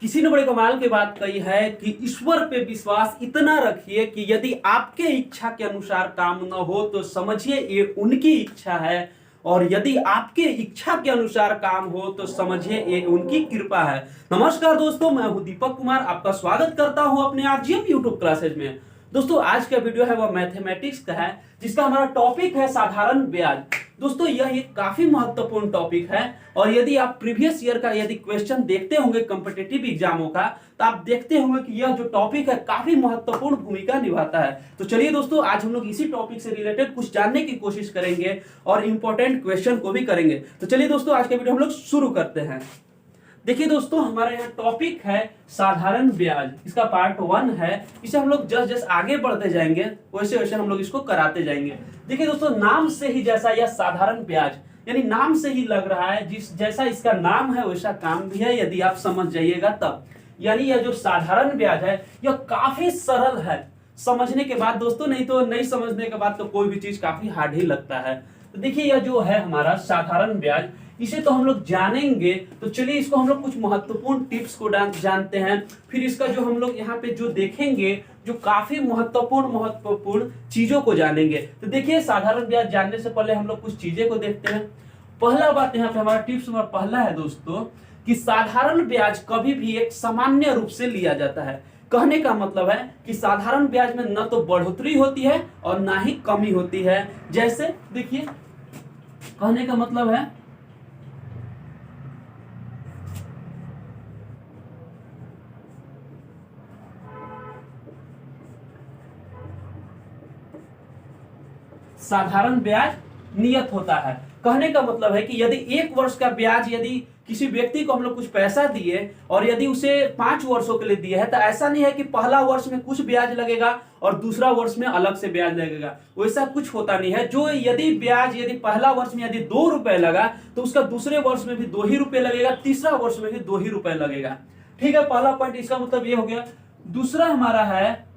किसी ने बड़े कमाल की बात कही है कि ईश्वर पे विश्वास इतना रखिए कि यदि आपके इच्छा के अनुसार काम न हो तो समझिए ये उनकी इच्छा है, और यदि आपके इच्छा के अनुसार काम हो तो समझिए ये उनकी कृपा है। नमस्कार दोस्तों, मैं हूं दीपक कुमार, आपका स्वागत करता हूं अपने आरजीएम यूट्यूब क्लासेज में। दोस्तों आज का वीडियो है वो मैथमेटिक्स का है, जिसका हमारा टॉपिक है साधारण ब्याज। दोस्तों यह एक काफी महत्वपूर्ण टॉपिक है, और यदि आप प्रीवियस ईयर का यदि क्वेश्चन देखते होंगे कॉम्पिटिटिव एग्जामों का, तो आप देखते होंगे कि यह जो टॉपिक है काफी महत्वपूर्ण भूमिका निभाता है। तो चलिए दोस्तों, आज हम लोग इसी टॉपिक से रिलेटेड कुछ जानने की कोशिश करेंगे और इंपॉर्टेंट क्वेश्चन को भी करेंगे। तो चलिए दोस्तों, आज का वीडियो हम लोग शुरू करते हैं। देखिए दोस्तों, हमारा यहाँ टॉपिक है साधारण ब्याज, इसका पार्ट 1 है। इसे हम लोग जस्ट आगे बढ़ते जाएंगे, वैसे वैसे हम लोग इसको कराते जाएंगे। देखिए दोस्तों, नाम से ही जैसा यह साधारण ब्याज, यानी नाम से ही लग रहा है जिस जैसा इसका नाम है वैसा काम भी है, यदि आप समझ जाइएगा तब। यानी यह जो साधारण ब्याज है यह काफी सरल है समझने के बाद दोस्तों, नहीं तो नहीं समझने के बाद तो कोई भी चीज काफी हार्ड ही लगता है। तो देखिए यह जो है हमारा साधारण ब्याज, इसे तो हम लोग जानेंगे। तो चलिए इसको हम लोग कुछ महत्वपूर्ण टिप्स को जानते हैं। फिर इसका जो हम लोग यहाँ पे जो देखेंगे, जो काफी महत्वपूर्ण चीजों को जानेंगे। तो देखिए साधारण ब्याज जानने से पहले हम लोग कुछ चीजें को देखते हैं। पहला बात यहाँ पे हमारा टिप्स नंबर पहला है दोस्तों, कि साधारण ब्याज कभी भी एक सामान्य रूप से लिया जाता है। कहने का मतलब है कि साधारण ब्याज में न तो बढ़ोतरी होती है और ना ही कमी होती है। जैसे देखिए, कहने का मतलब है साधारण ब्याज नियत होता है। कहने का मतलब है कि यदि 1 वर्ष का ब्याज यदि किसी व्यक्ति को हम लोग कुछ पैसा दिए और यदि उसे 5 वर्षों के लिए दिए है, तो ऐसा नहीं है कि पहला वर्ष में कुछ ब्याज लगेगा और दूसरा वर्ष में अलग से ब्याज लगेगा। वैसा कुछ होता नहीं है। जो यदि ब्याज यदि पहला वर्ष में यदि 2 रुपए लगा तो उसका दूसरे वर्ष में भी 2 ही रुपए लगेगा, तीसरा वर्ष में भी 2 ही रुपए लगेगा। ठीक है, पहला पॉइंट इसका मतलब ये हो गया। दूसरा हमारा है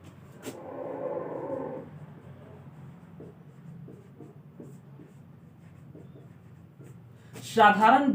साधारण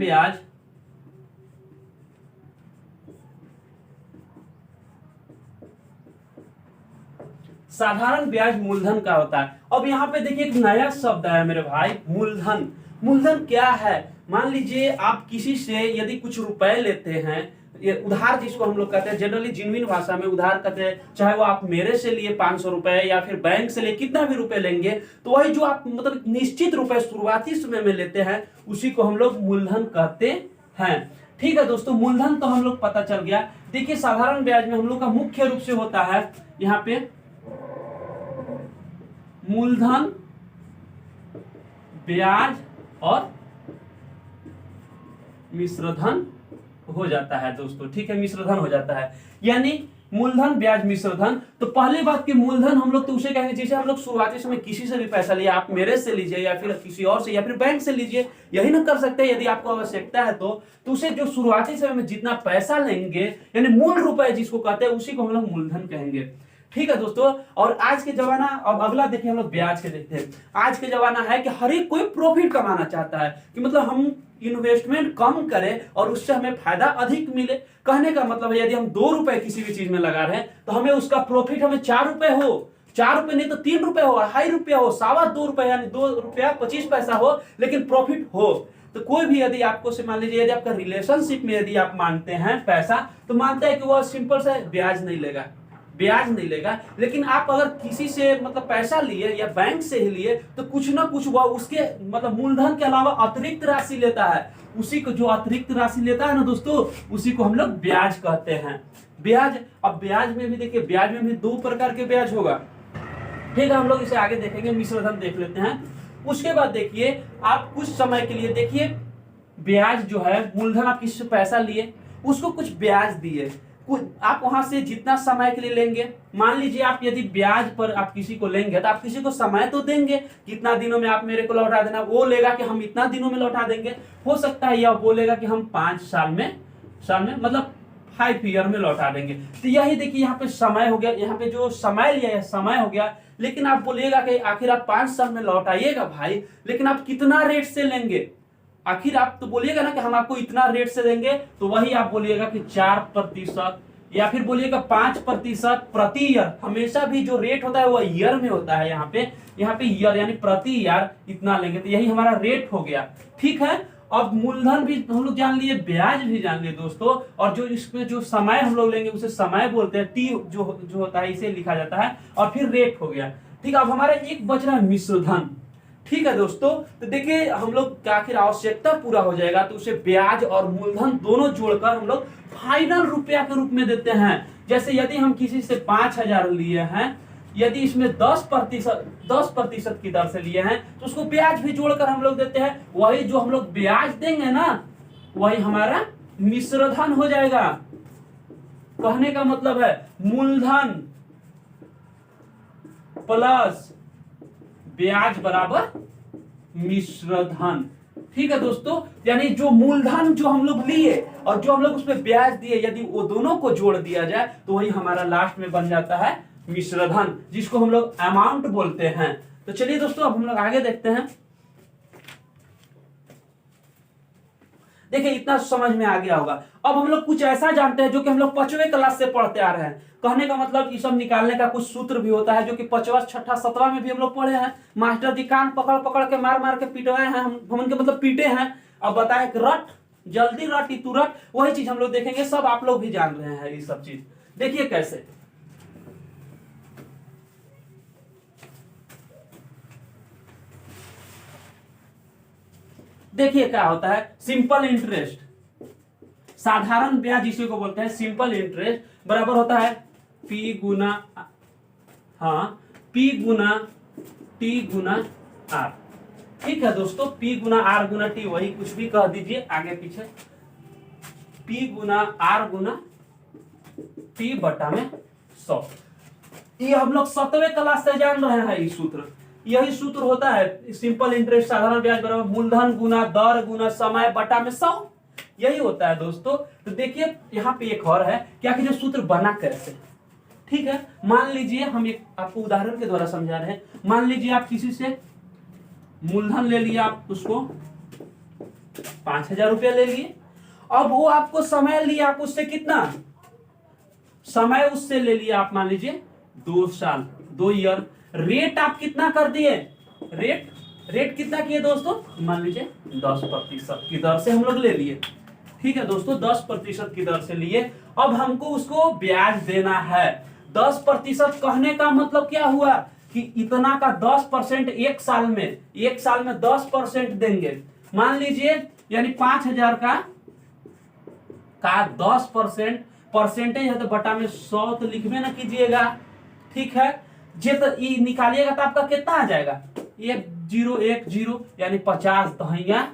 ब्याज मूलधन का होता है। अब यहाँ पे देखिए एक नया शब्द है मेरे भाई, मूलधन। मूलधन क्या है? मान लीजिए आप किसी से यदि कुछ रुपए लेते हैं, ये उधार जिसको हम लोग कहते हैं, जनरली जिनविन भाषा में उधार कहते हैं। चाहे वो आप मेरे से लिए 500 रुपए या फिर बैंक से लिए कितना भी रुपए लेंगे, तो वही जो आप मतलब निश्चित रुपए शुरुआती समय में लेते हैं उसी को हम लोग मूलधन कहते हैं। ठीक है दोस्तों, मूलधन तो हम लोग पता चल गया। देखिए साधारण ब्याज में हम लोग का मुख्य रूप से होता है यहाँ पे मूलधन, ब्याज और मिश्रधन हो जाता है दोस्तों। ठीक है, मिश्रधन हो जाता है, यानी मूलधन, ब्याज, मिश्रधन। तो पहली बात कि मूलधन हम लोग तो उसे कहेंगे जैसे हम लोग शुरुआती समय किसी से भी पैसा लिया, आप मेरे से लीजिए या फिर किसी और से या फिर बैंक से लीजिए, यही ना कर सकते हैं यदि आपको आवश्यकता है तो उसे जो शुरुआती समय में जितना पैसा लेंगे, यानी मूल रुपए जिसको कहते हैं, उसी को हम लोग मूलधन कहेंगे। ठीक है दोस्तों, और आज के जमाना, अब अगला देखिए हम लोग ब्याज के देखते हैं। आज के जमाना है कि हर एक कोई प्रॉफिट कमाना चाहता है, कि मतलब हम इन्वेस्टमेंट कम करें और उससे हमें फायदा अधिक मिले। कहने का मतलब है यदि हम 2 रुपए किसी भी चीज में लगा रहे हैं तो हमें उसका प्रॉफिट हमें 4 रुपए हो, 4 रुपए नहीं तो 3 रुपए हो, 2.5 रुपया हो, 2.25 रुपए यानी 2 रुपया 25 पैसा हो, लेकिन प्रॉफिट हो। तो कोई भी यदि आपको से मान लीजिए यदि आपका रिलेशनशिप में यदि आप मांगते हैं पैसा, तो मानते हैं कि वह सिंपल सा ब्याज नहीं लेगा, ब्याज नहीं लेगा। लेकिन आप अगर किसी से मतलब पैसा लिए या बैंक से ही लिए, तो कुछ ना कुछ वह उसके मतलब मूलधन के अलावा अतिरिक्त राशि लेता है। उसी को जो अतिरिक्त राशि लेता है ना दोस्तों, उसी को हम लोग ब्याज कहते हैं। ब्याज, अब ब्याज में भी देखिए, ब्याज में भी 2 प्रकार के ब्याज होगा। ठीक है, हम लोग इसे आगे देखेंगे, मिश्रधन देख लेते हैं। उसके बाद देखिए आप कुछ समय के लिए देखिए ब्याज जो है, मूलधन आप किसी से पैसा लिए, उसको कुछ ब्याज दिए, कुछ आप वहां से जितना समय के लिए लेंगे, मान लीजिए आप यदि ब्याज पर आप किसी को लेंगे तो आप किसी को समय तो देंगे, कितना दिनों में आप मेरे को लौटा देना। वो लेगा कि हम इतना दिनों में लौटा देंगे, हो सकता है या बोलेगा कि हम 5 साल में मतलब 5 ईयर में लौटा देंगे। तो यही देखिए यहाँ पे समय हो गया, यहाँ पे जो समय लिया है समय हो गया। लेकिन आप बोलिएगा कि आखिर आप 5 साल में लौटाइएगा भाई, लेकिन आप कितना रेट से लेंगे, आखिर आप तो बोलिएगा ना कि हम आपको इतना रेट से देंगे, तो वही आप बोलिएगा कि 4% या फिर बोलिएगा 5% प्रति ईयर। हमेशा भी जो रेट होता है वो ईयर में होता है। यहाँ पे ईयर यानी प्रति ईयर इतना लेंगे, तो यही हमारा रेट हो गया। ठीक है, अब मूलधन भी हम लोग जान लिए, ब्याज भी जान लिए दोस्तों, और जो इसमें जो समय हम लोग लेंगे उसे समय बोलते हैं, टी जो होता है इसे लिखा जाता है, और फिर रेट हो गया। ठीक है, अब हमारा एक बच रहा है मिश्रधन। ठीक है दोस्तों, तो देखिए हम लोग का आखिर आवश्यकता पूरा हो जाएगा तो उसे ब्याज और मूलधन दोनों जोड़कर हम लोग फाइनल रुपया के रूप में देते हैं। जैसे यदि हम किसी से 5,000 लिए हैं, यदि इसमें 10% की दर से लिए हैं, तो उसको ब्याज भी जोड़कर हम लोग देते हैं। वही जो हम लोग ब्याज देंगे ना, वही हमारा मिश्रधन हो जाएगा। कहने का मतलब है मूलधन प्लस ब्याज बराबर मिश्रधन। ठीक है दोस्तों, यानी जो मूलधन जो हम लोग लिए और जो हम लोग उसमें ब्याज दिए, यदि वो दोनों को जोड़ दिया जाए तो वही हमारा लास्ट में बन जाता है मिश्रधन, जिसको हम लोग अमाउंट बोलते हैं। तो चलिए दोस्तों, अब हम लोग आगे देखते हैं। देखिए इतना समझ में आ गया होगा। अब हम लोग कुछ ऐसा जानते हैं जो कि हम लोग 5वीं क्लास से पढ़ते आ रहे हैं। कहने का मतलब ये सब निकालने का कुछ सूत्र भी होता है जो कि 5वां, 6ठा, 7वां में भी हम लोग पढ़े हैं। मास्टर जी कान पकड़ पकड़ के मार मार के पिटवाए हैं, हम उनके मतलब पीटे हैं। अब बताए कि रट, जल्दी रट, तू रट, वही चीज हम लोग देखेंगे। सब आप लोग भी जान रहे हैं ये सब चीज। देखिए कैसे, देखिए क्या होता है। सिंपल इंटरेस्ट, साधारण ब्याज इसी को बोलते हैं सिंपल इंटरेस्ट, बराबर होता है पी गुना टी गुना आर। ठीक है दोस्तों, पी गुना आर गुना टी, वही कुछ भी कह दीजिए आगे पीछे, पी गुना आर गुना टी बटा में 100। ये हम लोग 7वें क्लास से जान रहे हैं ये सूत्र। यही सूत्र होता है सिंपल इंटरेस्ट, साधारण ब्याज बराबर मूलधन गुना दर गुना समय बटा में 100। यही होता है दोस्तों। तो देखिए यहाँ पे एक और है कि आखिर ये सूत्र बना कैसे। ठीक है, मान लीजिए हम एक आपको उदाहरण के द्वारा समझा रहे हैं। मान लीजिए आप किसी से मूलधन ले लिया, आप उसको 5,000 रुपया ले लिए। अब वो आपको समय लिया, आप उससे कितना समय उससे ले लिया, आप मान लीजिए 2 साल, 2 ईयर। रेट आप कितना कर दिए, रेट कितना किए दोस्तों, मान लीजिए 10% की दर से हम लोग ले लिए। ठीक है दोस्तों, 10% की दर से लिए। अब हमको उसको ब्याज देना है 10%। कहने का मतलब क्या हुआ कि इतना का 10% एक साल में 10% देंगे। मान लीजिए यानी 5,000 का 10% परसेंटेज है तो बटा में 100 तो लिखबे ना कीजिएगा। ठीक है, जे तो ई निकालिएगा तो आपका कितना आ जाएगा, 1010 यानी 50 दहिया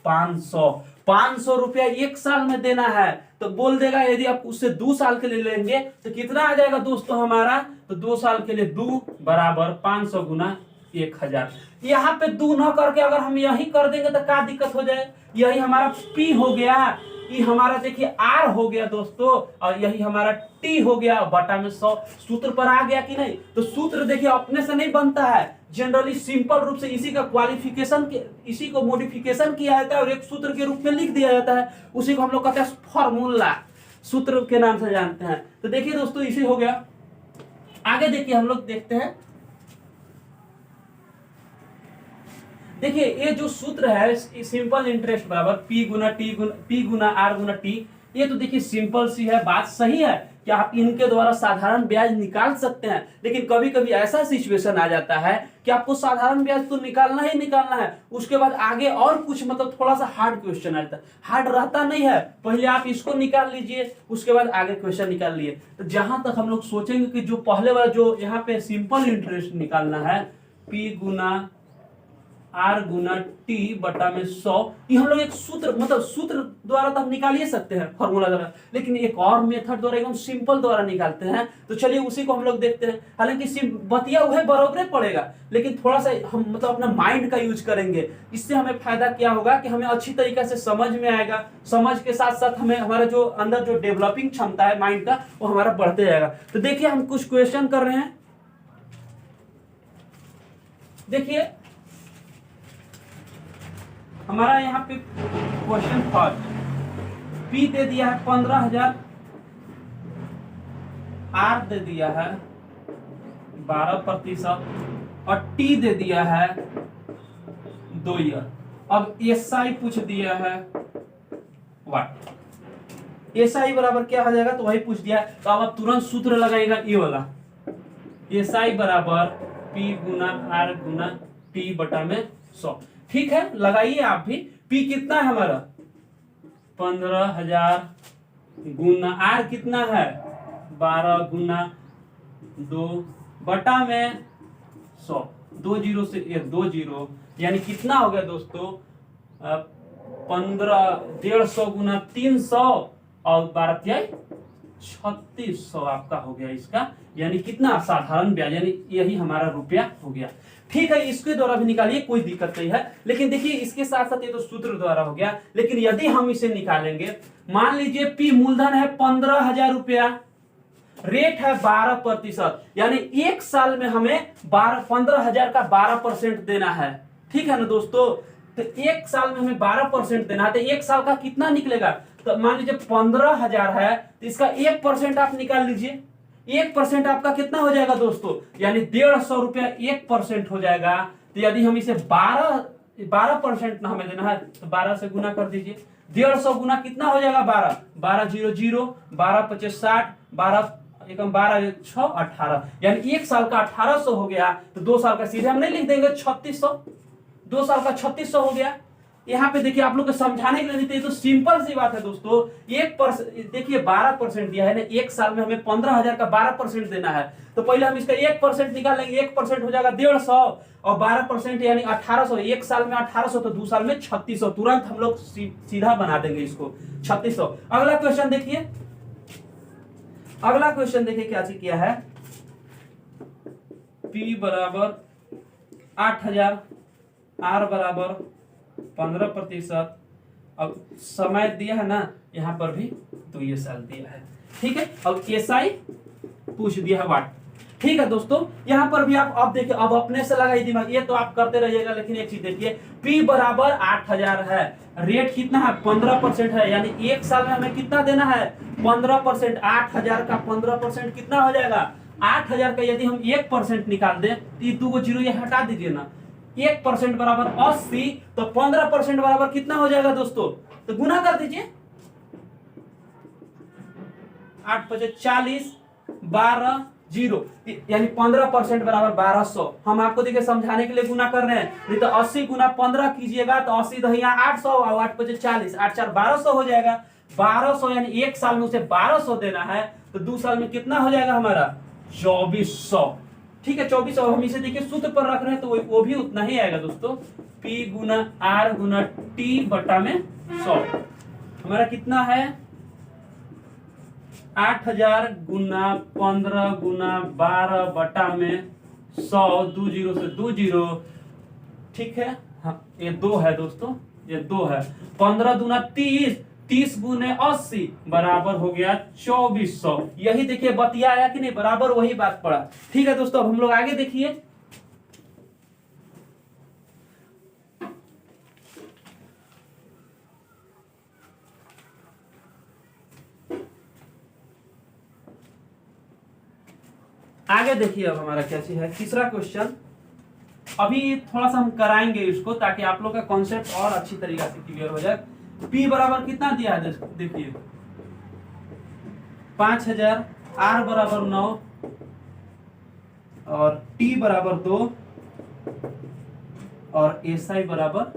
500 रुपया एक साल में देना है। तो बोल देगा यदि आप उससे 2 साल के लिए लेंगे तो कितना आ जाएगा दोस्तों हमारा, तो 2 साल के लिए 2 बराबर 500 गुना 1000। यहाँ पे 2 न करके अगर हम यही कर देंगे तो क्या दिक्कत हो जाए, यही हमारा पी हो गया, ये हमारा देखिए आर हो गया दोस्तों, और यही हमारा टी हो गया बटा में 100। सूत्र पर आ गया कि नहीं। तो सूत्र देखिए अपने से नहीं बनता है, जनरली सिंपल रूप से इसी का क्वालिफिकेशन इसी को मॉडिफिकेशन किया जाता है और एक सूत्र के रूप में लिख दिया जाता है। उसी को हम लोग कहते हैं फॉर्मूला, सूत्र के नाम से जानते हैं। तो देखिए दोस्तों इसी हो गया। आगे देखिए हम लोग देखते हैं। देखिए ये जो सूत्र है सिंपल इंटरेस्ट बराबर पी गुना आर गुना टी, ये तो देखिए सिंपल सी है, बात सही है कि आप इनके द्वारा साधारण ब्याज निकाल सकते हैं। लेकिन कभी कभी ऐसा सिचुएशन आ जाता है कि आपको साधारण ब्याज तो निकालना ही निकालना है, उसके बाद आगे और कुछ मतलब थोड़ा सा हार्ड क्वेश्चन आता है। हार्ड रहता नहीं है, पहले आप इसको निकाल लीजिए, उसके बाद आगे क्वेश्चन निकाल लिए। तो जहां तक हम लोग सोचेंगे कि जो पहले वाला जो यहाँ पे सिंपल इंटरेस्ट निकालना है, पी गुना आर गुना टी बटा में 100, ये हम लोग एक सूत्र मतलब सूत्र द्वारा तो हम निकाल ही सकते हैं फॉर्मूला द्वारा, लेकिन एक और मेथड द्वारा एकदम सिंपल द्वारा निकालते हैं। तो चलिए उसी को हम लोग देखते हैं। हालांकि बतिया हुआ बराबर पड़ेगा, लेकिन थोड़ा सा हम मतलब अपना माइंड का यूज करेंगे। इससे हमें फायदा क्या होगा कि हमें अच्छी तरीके से समझ में आएगा, समझ के साथ साथ हमें हमारा जो अंदर जो डेवलपिंग क्षमता है माइंड का वो हमारा बढ़ते जाएगा। तो देखिए हम कुछ क्वेश्चन कर रहे हैं। देखिए हमारा यहाँ पे क्वेश्चन फर्स्ट, पी दे दिया है 15,000, आर दे दिया है 12% और टी दे दिया है 2 ईयर। अब एसआई पूछ दिया है वाट, एसआई बराबर क्या हो जाएगा, तो वही पूछ दिया है। तो अब आप तुरंत सूत्र लगाएगा ये वाला, एसआई बराबर पी गुना आर गुना टी बटा में 100। ठीक है, लगाइए आप भी। पी कितना है हमारा 15,000 गुना आर कितना है 12 गुना 2 बटा में 100, 2 जीरो से 2 जीरो, यानी कितना हो गया दोस्तों 1,500 गुना 300 और 12 3600 आपका हो गया इसका, यानी कितना साधारण ब्याज, यानी यही हमारा रुपया हो गया। ठीक है, इसके द्वारा भी निकालिए, कोई दिक्कत नहीं है। लेकिन देखिए इसके साथ साथ ये तो सूत्र द्वारा हो गया, लेकिन यदि हम इसे निकालेंगे, मान लीजिए पी मूलधन है 15,000 रुपया, रेट है 12%, यानी एक साल में हमें 15,000 का 12% देना है। ठीक है ना दोस्तों, तो एक साल में हमें 12% देना है, तो एक साल का कितना निकलेगा, तो मान लीजिए 15,000 है, तो इसका 1% आप निकाल लीजिए। 1% आपका कितना हो जाएगा दोस्तों, यानी 150 रुपया 1% हो जाएगा। तो यदि हम इसे 12% हमें देना है, तो 12 से गुना कर दीजिए। 150 गुना कितना हो जाएगा 12, 12 0 0, 12 25 60, 12 एकम 12 6 18, यानी एक साल का 1800 हो गया। तो 2 साल का सीधे हम नहीं लिख देंगे 3600, 2 साल का 3600 हो गया। यहाँ पे देखिए आप लोग को समझाने के लिए, तो सिंपल सी बात है दोस्तों। 1% देखिए 12% दिया है ना, एक साल में हमें 15,000 का 12% देना है, तो पहले हम इसका 1% निकालेंगे। 1% हो जाएगा 150 और 12% यानी 1800, एक साल में 1800 तो 2 साल में 3600, तुरंत हम लोग सीधा बना देंगे इसको 3600। अगला क्वेश्चन देखिए, अगला क्वेश्चन देखिए क्या चीज किया है, P बराबर 8,000, R बराबर 15%, अब समय दिया है ना यहाँ पर भी, तो ये साल दिया है। ठीक है, अब एसआई पूछ दिया है वाट। ठीक है दोस्तों, यहाँ पर भी आप अब देखिए, अब अपने से लगाई दिमाग, ये तो आप करते रहिएगा, लेकिन एक चीज देखिए, P बराबर 8,000 है, रेट कितना है 15% है, यानी एक साल में हमें कितना देना है 15%। 8,000 का 15% कितना हो जाएगा 8,000 का, यदि हम 1% निकाल दें, तो ये 2 जीरो ये हटा दीजिए ना, 1% बराबर 80, तो 15% बराबर कितना हो जाएगा दोस्तों, तो गुना कर दीजिए, 8 25 40, 12 0, यानी 15% बराबर 1200। हम आपको देखिए समझाने के लिए गुना कर रहे हैं, नहीं तो 80 गुना 15 कीजिएगा तो 80 दहिया 800 और 8 25 40, 8 4 1200 हो जाएगा। 1200 यानी एक साल में उसे 1200 देना है, तो 2 साल में कितना हो जाएगा हमारा 2400। ठीक है, 2400। हम इसे देखिए सूत्र पर रख रहे हैं, तो वो भी उतना ही आएगा दोस्तों, P गुना R गुना T बटा में 100। हमारा कितना है 8,000 गुना 15 गुना 12 बटा में 100, 2 जीरो से 2 जीरो। ठीक है, हाँ ये 2 है दोस्तों, ये 2 है। 15 दूना 30, 30 गुने 80 बराबर हो गया 2400। यही देखिए बतिया आया कि नहीं, बराबर वही बात पड़ा। ठीक है दोस्तों, अब हम लोग आगे देखिए, आगे देखिए अब हमारा क्या चीज है, तीसरा क्वेश्चन। अभी थोड़ा सा हम कराएंगे इसको, ताकि आप लोग का कॉन्सेप्ट और अच्छी तरीके से क्लियर हो जाए। P बराबर कितना दिया है देखिए 5,000, R बराबर 9 और T बराबर 2 और SI बराबर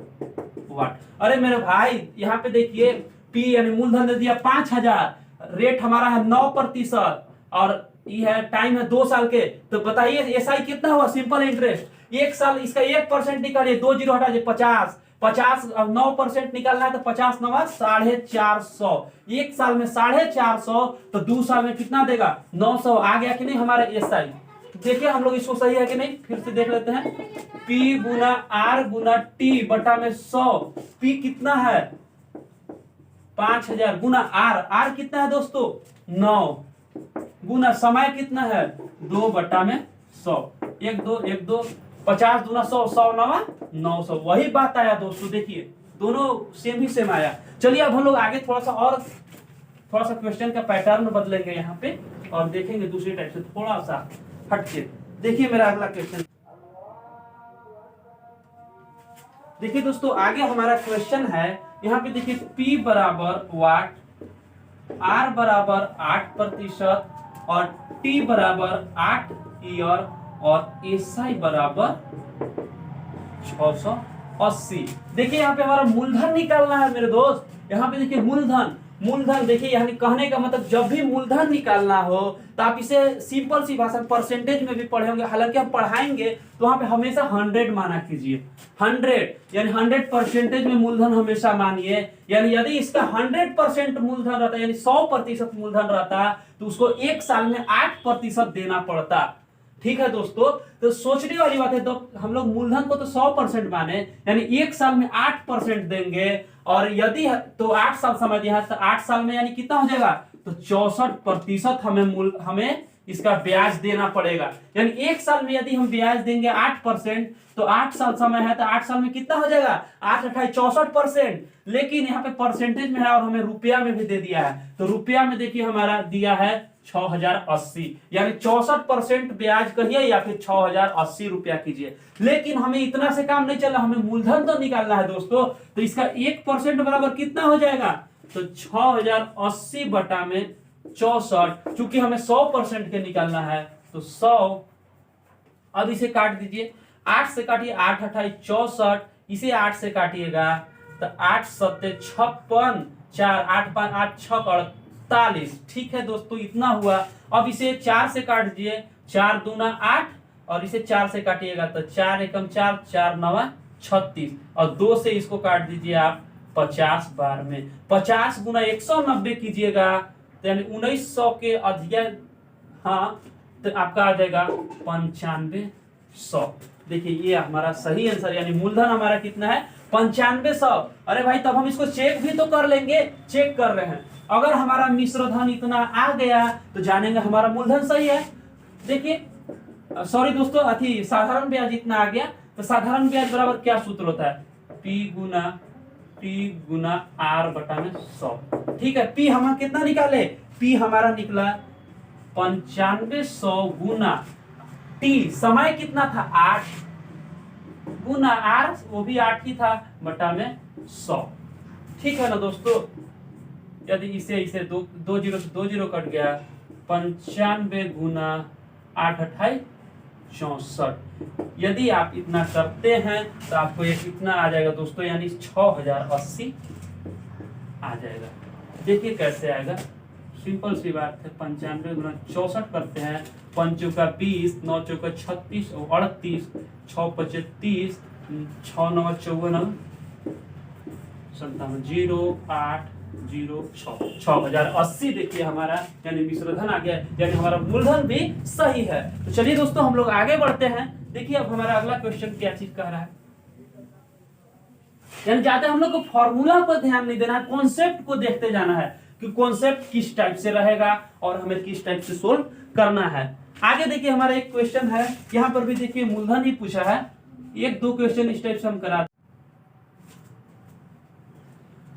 वाट। अरे मेरे भाई यहाँ पे देखिए, P यानी मूलधन दे दिया 5,000, रेट हमारा है 9% और ये है टाइम है 2 साल के। तो बताइए एसआई कितना हुआ, सिंपल इंटरेस्ट। एक साल इसका 1% निकालिए, 2 जीरो हटा दीजिए 50, 50 अब 9% निकालना है, तो 50 9 450। एक साल में 450, तो 2 साल में कितना देगा 900। आ गया कि नहीं हमारा एसआई। देखिए हम लोग इसको सही है कि नहीं, फिर से देख लेते हैं। P गुना R गुना T बटा में 100, P कितना है 5,000 गुना R कितना है दोस्तों 9 गुना समय कितना है 2 बटा में 100, 1 2 1 2 50 दूना 100, 100 9 900। वही बात आया दोस्तों, देखिए दोनों सेम ही सेम आया। चलिए अब हम लोग आगे थोड़ा सा क्वेश्चन का पैटर्न बदलेंगे यहाँ पे और देखेंगे दूसरी टाइप से थोड़ा सा हटके। देखिए मेरा अगला क्वेश्चन, देखिए दोस्तों आगे हमारा क्वेश्चन है यहाँ पे देखिए P बराबर वाट, R बराबर 8% और T बराबर 8 ईयर और SI बराबर 680। देखिए यहाँ पे हमारा मूलधन निकालना है मेरे दोस्त। यहाँ पे देखिए मूलधन देखिए यानी कहने का मतलब जब भी मूलधन निकालना हो तो आप इसे सिंपल सी भाषा परसेंटेज में भी पढ़े होंगे, हालांकि हम पढ़ाएंगे तो वहां पे हमेशा 100 माना कीजिए। 100 यानी 100% में मूलधन हमेशा मानिए। यानी यदि इसका 100% मूलधन रहता यानी 100% मूलधन रहता तो उसको एक साल में 8% देना पड़ता। ठीक है दोस्तों, तो सोचने वाली बात है। तो हम लोग मूलधन को तो 100% माने यानी एक साल में 8% देंगे और यदि तो 8 साल समझ यहाँ तो 8 साल में यानी कितना हो जाएगा तो 64% हमें इसका ब्याज देना पड़ेगा। यानी एक साल में यदि हम ब्याज देंगे 8% तो 8 साल समय है तो 8 साल में कितना हो जाएगा 8 अठाई 64%। लेकिन यहाँ पे परसेंटेज में है और हमें रुपया में भी दे दिया है, तो रुपया में देखिए हमारा दिया है 6080 यानी 64% ब्याज कहिए या फिर 6080 रुपया कीजिए। लेकिन हमें इतना से काम नहीं चला, हमें मूलधन तो निकालना है दोस्तों। तो इसका 1% बराबर कितना हो जाएगा तो 6080 बटा में 64, चूंकि हमें 100% के निकालना है तो 100। अब इसे काट दीजिए, 8 से काटिए 8 अठाई 64, इसे 8 से काटिएगा तो 8 सत्ते 56, 4 8 5 8 6 48। ठीक है दोस्तों इतना हुआ। अब इसे 4 से काट दीजिए, 4 दूना 8 और इसे 4 से काटिएगा तो 4 एकम 4 4 नवा 36 और 2 से इसको काट दीजिए आप 50 बार में। 50 गुना 190 कीजिएगा तो यानी 1900 के अधिक, हाँ तो आपका आ जाएगा 9500। देखिए ये हमारा सही आंसर यानी मूलधन हमारा कितना है 9500। अरे भाई तब हम इसको चेक भी तो कर लेंगे, चेक कर रहे हैं। अगर हमारा मिश्र धन इतना आ गया तो जानेंगे हमारा मूलधन सही है। देखिए सॉरी दोस्तों अथी साधारण ब्याज इतना आ गया तो साधारण ब्याज बराबर क्या सूत्र होता है P गुना R बटा में 100। ठीक है, P हमारा कितना निकाले, P हमारा निकला 9500 गुना T समय कितना था 8 गुना R वो भी 8 ही था बटा में 100। ठीक है ना दोस्तों, यदि इसे दो जीरो से 2 जीरो कट गया 95 गुना 8 अठाई 64। यदि आप इतना करते हैं तो आपको ये कितना आ जाएगा दोस्तों यानी 6080 आ जाएगा। देखिए कैसे आएगा, सिंपल सी बात है। 95 गुना 64 करते हैं, 5 चौका 20, 9 चौका 36 और 38, 6 पचे 30, 6 9 54 57 0 8 0 6 6080। देखिए हमारा यानी मिश्रधन आ गया यानी हमारा मूलधन भी सही है। तो चलिए दोस्तों हम लोग आगे बढ़ते हैं। देखिए अब हमारा अगला क्वेश्चन क्या चीज कह रहा है, यानी ज्यादा हम लोग को फॉर्मूला पर ध्यान नहीं देना है, कॉन्सेप्ट को देखते जाना है कि कॉन्सेप्ट किस टाइप से रहेगा और हमें किस टाइप से सोल्व करना है। आगे देखिए हमारा एक क्वेश्चन है, यहाँ पर भी देखिए मूलधन ही पूछा है। 1-2 क्वेश्चन इस टाइप से हम करा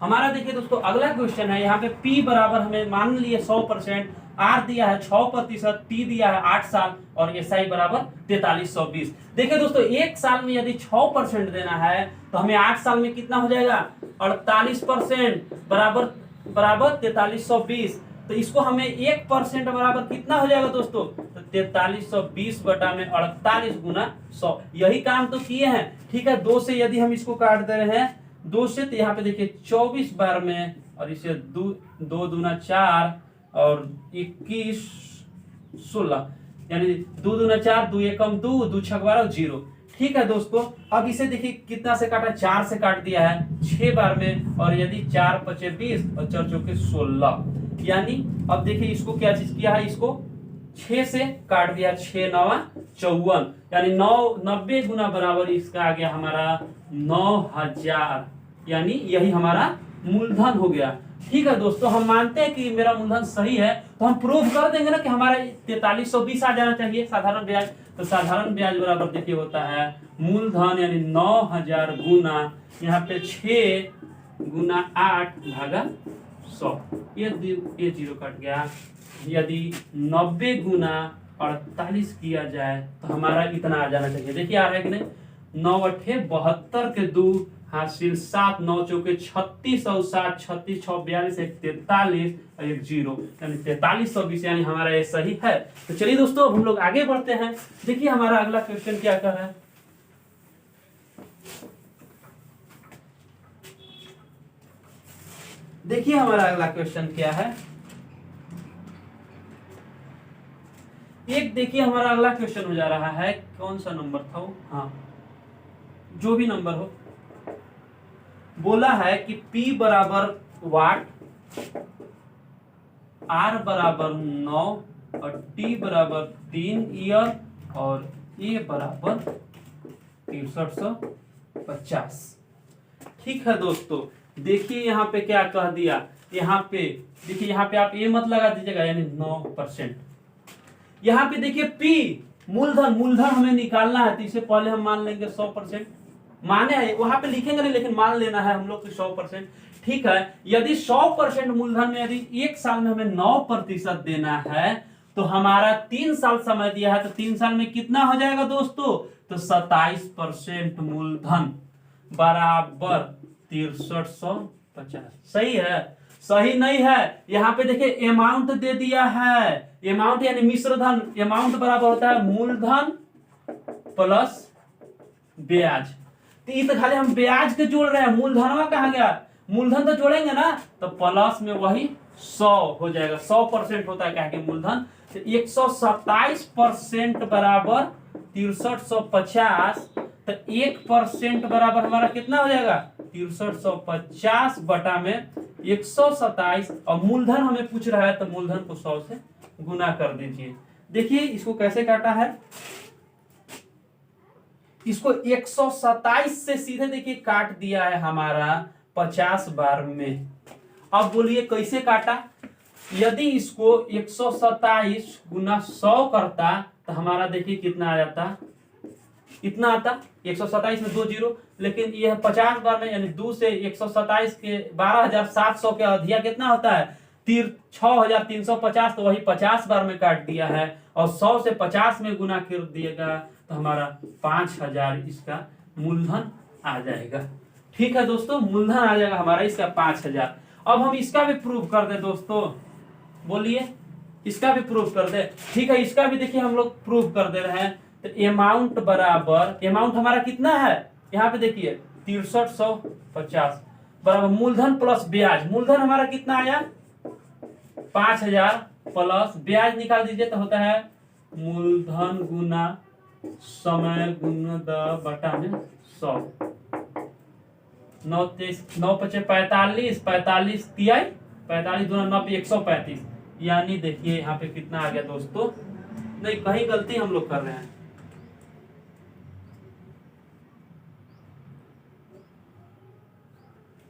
हमारा। देखिए दोस्तों अगला क्वेश्चन है, यहाँ पे P बराबर हमें मान लिए 100%, R दिया है 6%, T दिया है 8 साल और SI बराबर 4320। देखिए दोस्तों एक साल में यदि 6% देना है तो हमें 8 साल में कितना हो जाएगा 48% बराबर 4320। तो इसको हमें 1% बराबर कितना हो जाएगा दोस्तों तो 4320 बटा में 48 गुना 100। यही काम तो किए हैं। ठीक है, 2 से यदि हम इसको काट दे रहे हैं 2 से तो यहाँ पे देखिए 24 बार में और इसे 2 दूना 4 और 21 16 यानी 2 दूना 4 2 एकम 2 2 छक 12 0। ठीक है दोस्तों, अब इसे देखिए कितना से काटा 4 से काट दिया है 6 बार में और यदि 4 पचे 20 और 4 चौके 16 यानी अब देखिए इसको क्या चीज किया है, इसको 6 से काट दिया 6 9 54 यानी 90 गुना बराबर इसका आ गया हमारा 9000 यानी यही हमारा मूलधन हो गया। ठीक है दोस्तों, हम मानते हैं कि मेरा मूलधन सही है तो हम प्रूव कर देंगे ना कि हमारा 4320 आ जाना चाहिए साधारण ब्याज। तो साधारण ब्याज बराबर देखिए होता है मूलधन यानी 9000 गुना यहाँ पे 6 गुना 8 भागा 100, ये जीरो कट गया। यदि 90 गुना 48 किया जाए तो हमारा इतना आ जाना चाहिए। देखिए आ रहा है कि नहीं, 9 अठे 72 के 2 हासिल 7, 9 चौके 36 और 7 36 6 42 1 43 और 1 0 यानी 4320 यानी हमारा ये सही है। तो चलिए दोस्तों अब हम लोग आगे बढ़ते हैं। देखिए हमारा अगला क्वेश्चन क्या कर रहा है। देखिए हमारा अगला क्वेश्चन क्या है। एक देखिए हमारा अगला क्वेश्चन हो जा रहा है, कौन सा नंबर था वो, हाँ जो भी नंबर हो, बोला है कि P बराबर वाट, R बराबर 9 और T बराबर 3 ईयर और A बराबर 6350। ठीक है दोस्तों, देखिए यहाँ पे क्या कह दिया, यहाँ पे देखिए, यहाँ पे आप A मत लगा दीजिएगा यानी 9%। यहाँ पे देखिए P मूलधन हमें निकालना है, तो इसे पहले हम मान लेंगे 100%। माने है वहां पे लिखेंगे नहीं, लेकिन मान लेना है हम लोग की 100%। ठीक है, यदि 100% मूलधन में यदि एक साल में हमें 9% देना है, तो हमारा 3 साल समय दिया है, तो 3 साल में कितना हो जाएगा दोस्तों, तो 27% मूलधन बराबर 6350। सही है, सही नहीं है। यहाँ पे देखिए अमाउंट दे दिया है, अमाउंट यानी मिश्रधन, अमाउंट बराबर होता है मूलधन प्लस ब्याज। तो ये तो खाली हम ब्याज के जोड़ रहे हैं, मूलधनवा कहाँ गया, मूलधन तो जोड़ेंगे ना, तो प्लस में वही 100 हो जाएगा, 100% होता है क्या कि मूलधन। तो 127% बराबर 6350, तो 1% बराबर हमारा कितना हो जाएगा 6350 बटा में 127, और मूलधन हमें पूछ रहा है तो मूलधन को 100 से गुना कर दीजिए। देखिए इसको कैसे काटा है, इसको 127 से सीधे देखिए काट दिया है हमारा 50 बार में। अब बोलिए कैसे काटा, यदि इसको 127 गुना 100 करता तो हमारा देखिए कितना आ जाता, इतना आता 127 में 2 जीरो, लेकिन यह 50 बार में यानी 2 से 127 के 12700 के अधिया कितना होता है 6350, तो वही 50 बार में काट दिया है, और 100 से 50 में गुना कर दिएगा तो हमारा 5000 इसका मूलधन आ जाएगा। ठीक है दोस्तों, मूलधन आ जाएगा हमारा इसका 5000। अब हम इसका भी प्रूव कर दे दोस्तों, बोलिए इसका भी प्रूव कर दे। ठीक है, इसका भी देखिए हम लोग प्रूव कर दे रहे हैं। तो अमाउंट बराबर, अमाउंट हमारा कितना है यहाँ पे देखिए 6350 बराबर मूलधन प्लस ब्याज, मूलधन हमारा कितना आया 5000 प्लस ब्याज निकाल दीजिए तो होता है मूलधन गुना समय गुना द बटा में 100। 9 5 45, 45 तिहाई 45 दूना 90 135, यानी देखिए यहाँ पे कितना आ गया दोस्तों, नहीं कहीं गलती हम लोग कर रहे हैं।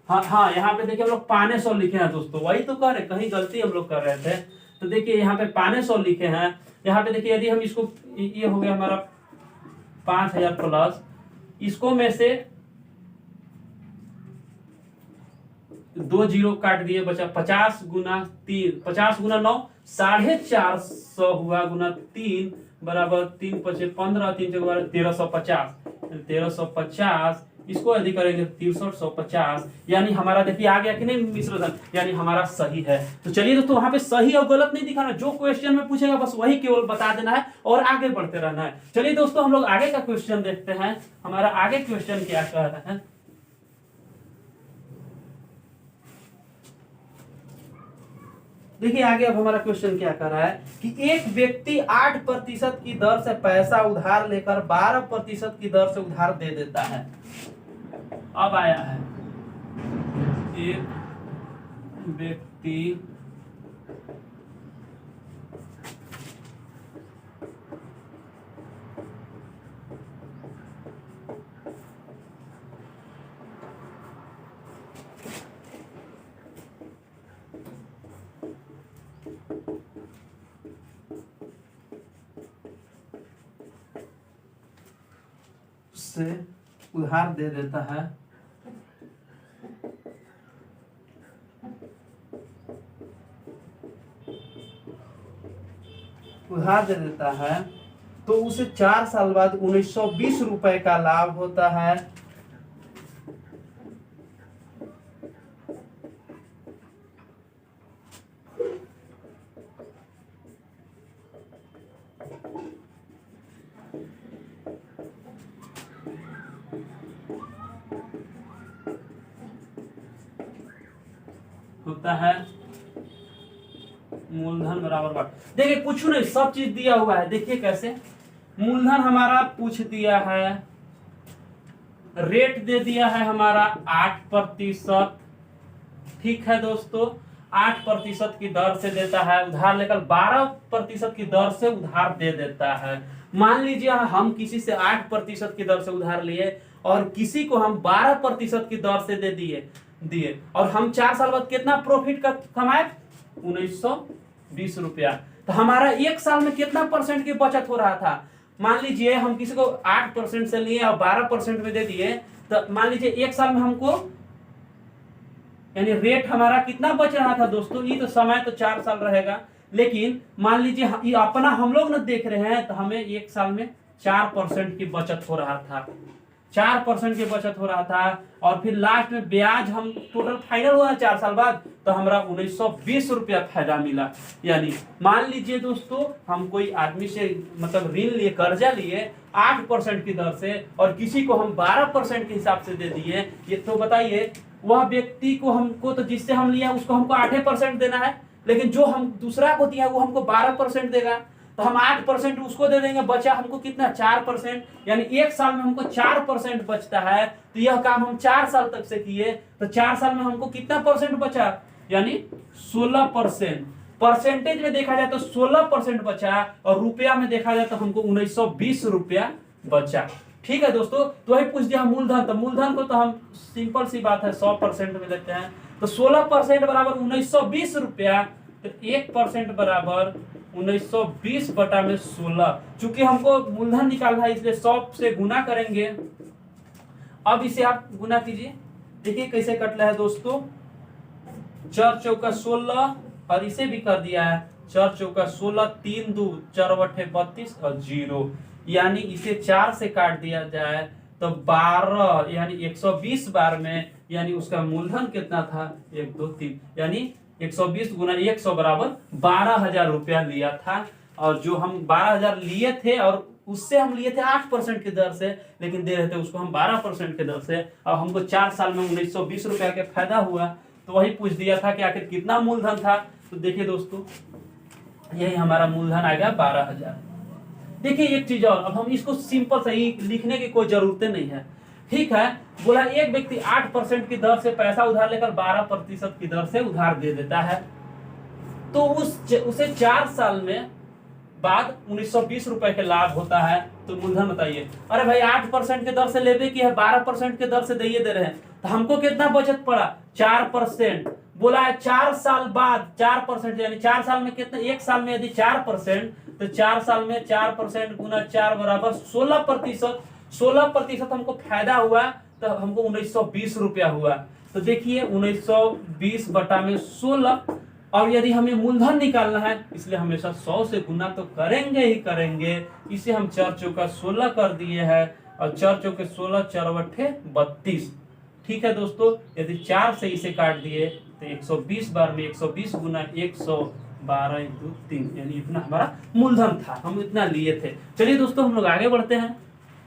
हाँ यहाँ पे देखिए हम लोग 500 लिखे हैं दोस्तों, वही तो कह रहे, कहीं गलती हम लोग कर रहे थे। तो देखिए यहाँ पे 500 लिखे हैं, यहाँ पे देखिए यदि हम इसको, ये हो गया हमारा 5000 प्लस, इसको में से 2 जीरो काट दिए, बचा 50 गुना 3, 50 गुना 9 450 हुआ, गुना 3 बराबर 3 5 15, 3 बराबर 1350, 1350 इसको यदि करेंगे 6350, यानी हमारा देखिए आ गया कि नहीं मिश्रधन, यानी हमारा सही है। तो चलिए दोस्तों वहां पे सही और गलत नहीं दिखाना, जो क्वेश्चन में पूछेगा बस वही केवल बता देना है और आगे बढ़ते रहना है। चलिए दोस्तों हम लोग आगे का क्वेश्चन देखते हैं, हमारा आगे क्वेश्चन क्या कह रहा है। देखिए आगे अब हमारा क्वेश्चन क्या कर रहा है कि एक व्यक्ति 8% की दर से पैसा उधार लेकर 12% की दर से उधार दे देता है। अब आया है एक व्यक्ति से उधार दे देता है, उधार दे देता है, तो उसे 4 साल बाद 1920 रुपए का लाभ होता है। होता है मूलधन बराबर बाट। देखिए कुछ नहीं, सब चीज दिया हुआ है। देखिए कैसे, मूलधन हमारा पूछ दिया है, रेट दे दिया है हमारा 8%। ठीक है दोस्तों, 8% की दर से देता है उधार लेकर, 12% की दर से उधार दे देता है। मान लीजिए हम किसी से 8% की दर से उधार लिए और किसी को हम 12% की दर से दे दिए और हम 4 साल बाद कितना प्रॉफिट का कमाए, 1920 रुपया। तो हमारा 1 साल में कितना परसेंट की बचत हो रहा था। मान लीजिए हम किसी को 8% से लिए और 12% में दे दिए, तो मान लीजिए 1 साल में हमको, यानी रेट हमारा कितना बच रहा था दोस्तों, ये तो समय तो 4 साल रहेगा, लेकिन मान लीजिए ये अपना हम लोग ना देख रहे हैं, तो हमें 1 साल में 4% की बचत हो रहा था, 4% की बचत हो रहा था। और फिर लास्ट में ब्याज हम टोटल फाइनल हुआ 4 साल बाद, तो हमारा 1920 रुपया फायदा मिला। यानी मान लीजिए दोस्तों, हम कोई आदमी से मतलब ऋण लिए, कर्जा लिए 8% की दर से और किसी को हम 12% के हिसाब से दे दिए, ये तो बताइए वह व्यक्ति को, हमको तो जिससे हम लिया उसको हमको 8% देना है, लेकिन जो हम दूसरा को दिया वो हमको 12% देगा, तो हम 8% उसको दे देंगे, बचा हमको कितना, 4%। यानी 1 साल में हमको 4% बचता है। तो यह काम हम 4 साल तक से किए, तो 4 साल में हमको कितना परसेंट बचा, यानी 16%। परसेंटेज में देखा जाए तो 16% बचा और रुपया में देखा जाए तो हमको 1920 रुपया बचा। ठीक है दोस्तों, तो वही पूछ दिया मूलधन, तो मूलधन को तो हम सिंपल सी बात है 100% में लेते हैं, तो 16% बराबर 1920 रुपया, तो 1% बराबर 1920 बटा में 16। चूंकि हमको मूलधन निकालना है इसलिए 100 से गुना करेंगे। अब इसे आप गुना कीजिए, देखिए कैसे कट रहा है दोस्तों, 4 चौका 16 और इसे भी कर दिया है 4 चौका 16, 3 2 4 बटे 32 और 0, यानी इसे 4 से काट दिया जाए तो 12, यानी 120 बार में, यानी उसका मूलधन कितना था, 1 2 3, यानी 120 गुना 100 बराबर 12,000 रुपया लिया था। और जो हम 12,000 लिए थे और उससे हम लिए थे 8% की दर से, लेकिन दे रहे थे उसको हम 12% की दर से, और हमको 4 साल में 1920 रुपया का फायदा हुआ। तो वही पूछ दिया था कि आखिर कितना मूलधन था। तो देखिए दोस्तों, यही हमारा मूलधन आ गया 12,000। देखिए एक चीज और, अब हम इसको सिंपल सही लिखने की कोई जरूरत नहीं है। ठीक है, बोला एक व्यक्ति 8% की दर से पैसा उधार लेकर 12% की दर से उधार दे देता है, तो उसे 4 साल में बाद 1920 रुपए के लाभ होता है। तो मूलधन बताइए। अरे भाई 8% के दर से लेवे की है, 12% के दर से दे रहे हैं, तो हमको कितना बचत पड़ा, 4%। बोला है 4 साल बाद 4%, यानी 4 साल में कितना, 1 साल में यदि 4%, तो 4 साल में 4% गुना 4 बराबर 16%। 16% हमको फायदा हुआ, तो हमको 1920 रुपया हुआ। तो देखिए 1920 बटा में 16, और यदि हमें मूलधन निकालना है इसलिए हमेशा 100 से गुना तो करेंगे ही करेंगे। इसे हम 4 चौका 16 कर दिए हैं, और 4 चौके 16, 4 बट्ठे 32। ठीक है दोस्तों, यदि 4 से इसे काट दिए तो 120 बार में 120 गुना 112 2 3, यानी इतना हमारा मूलधन था, हम इतना लिए थे। चलिए दोस्तों हम लोग आगे बढ़ते हैं।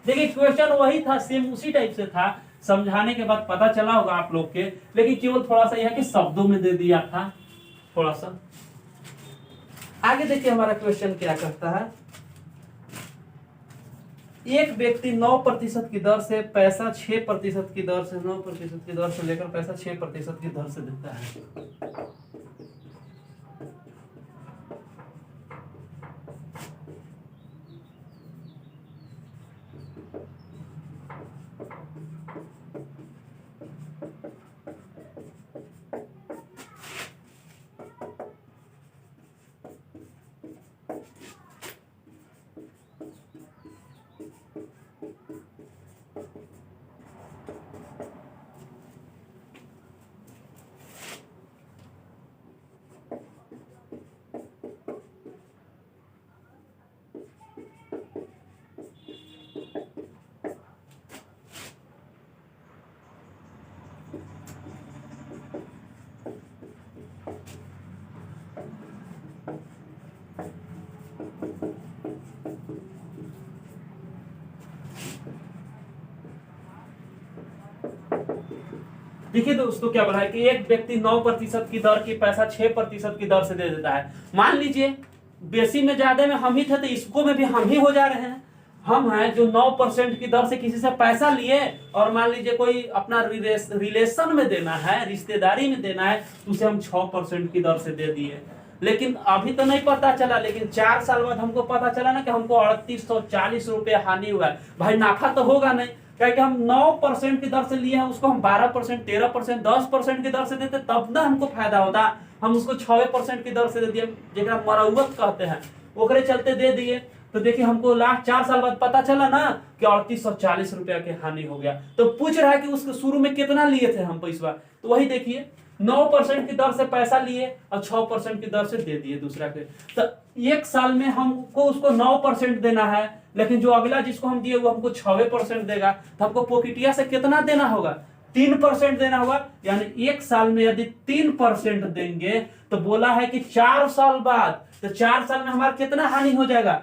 देखिए क्वेश्चन वही था, सेम उसी टाइप से था, समझाने के बाद पता चला होगा आप लोग के, लेकिन केवल थोड़ा सा यह कि शब्दों में दे दिया था थोड़ा सा। आगे देखिए हमारा क्वेश्चन क्या करता है। एक व्यक्ति 9% की दर से पैसा 6% की दर से, 9% की दर से लेकर पैसा 6% की दर से देता है। देखिए दोस्तों क्या बोला है कि एक व्यक्ति 9% की दर की पैसा 6% की दर से दे देता है। मान लीजिए बेसी में ज्यादा में हम ही थे, तो इसको में भी हम ही हो जा रहे हैं। हम हैं जो 9% की दर से किसी से पैसा लिए, और मान लीजिए कोई अपना रिलेशन में देना है, रिश्तेदारी में देना है, तो उसे हम 6% की दर से दे दिए। लेकिन अभी तो नहीं पता चला, लेकिन 4 साल बाद हमको पता चला ना कि हमको 3840 रुपये हानि हुआ है। भाई नाफा तो होगा नहीं, क्योंकि हम 9% की दर से लिए हैं, उसको हम 12%, 13%, 10% की दर से देते तब ना हमको फायदा होता। हम उसको 6% की दर से दे दिए, जेकरा मरौवत कहते हैं, ओकरे चलते दे दिए। तो देखिए हमको लास्ट 4 साल बाद पता चला ना कि 3840 रुपया के हानि हो गया। तो पूछ रहा है कि उसके शुरू में कितना लिए थे हम पैसा, तो वही देखिए 9% की दर से पैसा लिए और 6% की दर से दे दिए दूसरा के। तो एक साल में हमको उसको 9% देना है, लेकिन जो अगला जिसको हम दिए वो हमको 6% देगा। तो हमको पॉकेटिया से कितना देना होगा? 3% देना होगा। यानी एक साल में यदि 3% देंगे तो बोला है कि 4 साल बाद, तो 4 साल में हमारा कितना हानि हो जाएगा?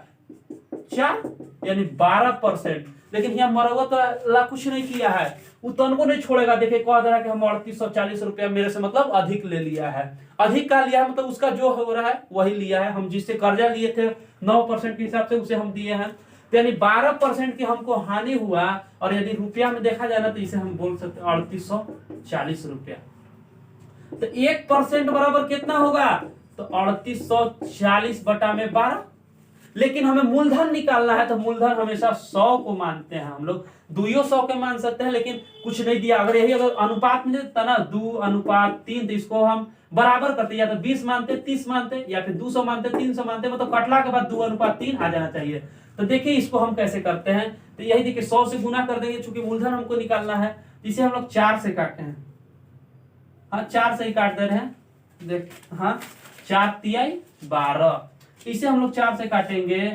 4 यानी 12%। लेकिन यहाँ मरवत ला कुछ नहीं किया है, वो तनको नहीं छोड़ेगा। देखिए कह रहा है कि हम 3840 रुपया मेरे से मतलब अधिक ले लिया है। अधिक का लिया है मतलब उसका जो हो रहा है वही लिया है। हम जिससे कर्जा लिए थे 9% के हिसाब से उसे हम दिए हैं, तो यानी 12% की हमको हानि हुआ। और यदि रुपया में देखा जाए ना, तो इसे हम बोल सकते 3840 रुपया। तो 1% बराबर कितना होगा? तो 3840 बटा में 12। लेकिन हमें मूलधन निकालना है, तो मूलधन हमेशा 100 को मानते हैं हम लोग। 200 के मान सकते हैं, लेकिन कुछ नहीं दिया। अगर यही अगर अनुपात में देता ना 2:3, तो इसको हम बराबर करते, या तो 20 मानते, 30 मानते, या फिर 200 मानते, 300 मानते, मतलब कटला के बाद 2:3 आ जाना चाहिए। तो देखिए इसको हम कैसे करते हैं, तो यही देखिए 100 से गुना कर देंगे, चूंकि मूलधन हमको निकालना है। इसे हम लोग 4 से काटते हैं। हाँ 4 से ही काट दे रहे हैं, देख। हाँ 4 तिहाई 12, इसे हम लोग 4 से काटेंगे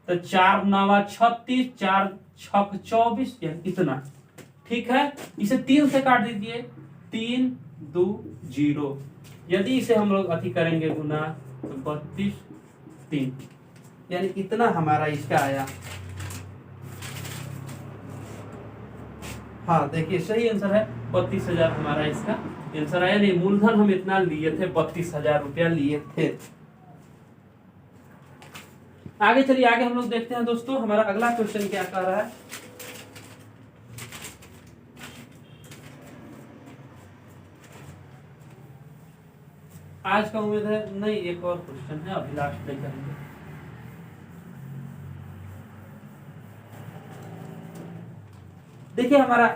तो 4 9 36, 4 6 24, इतना। ठीक है, इसे 3 से काट दीजिए, 3 2 0। यदि इसे हम लोग अति करेंगे गुना, तो 32 3, यानी इतना हमारा इसका आया। हाँ देखिए सही आंसर है, 32,000 हमारा इसका आंसर आया। नहीं, मूलधन हम इतना लिए थे, 32,000 रुपया लिए थे। आगे चलिए, आगे हम लोग देखते हैं दोस्तों हमारा अगला क्वेश्चन क्या कह रहा है। आज का उम्मीद है नहीं, एक और क्वेश्चन है, अभी लास्ट तक करेंगे। देखिए हमारा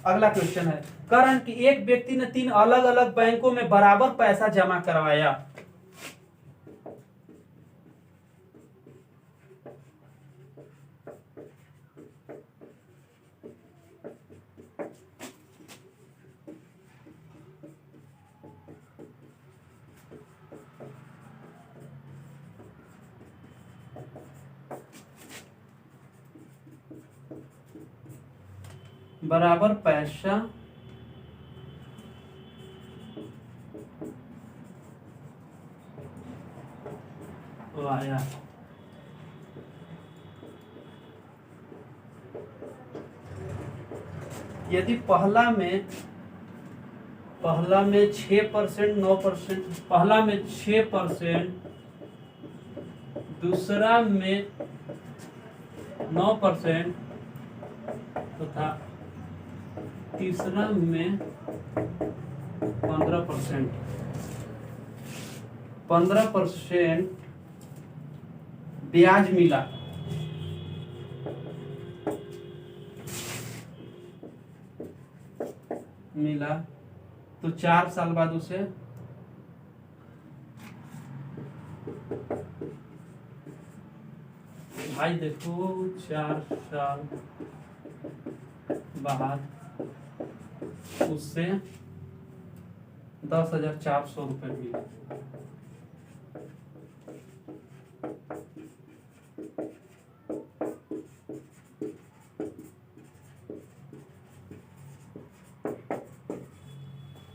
अगला क्वेश्चन है, कारण कि एक व्यक्ति ने 3 अलग अलग बैंकों में बराबर पैसा जमा करवाया। बराबर पैसा आया। यदि पहला में 6%, 9%, पहला में 6%, दूसरा में 9% तथा तीसरा में 15%, 15% ब्याज मिला। तो 4 साल बाद उसे भाई देखो 4 साल बाद उससे 10,400 रुपये मिले।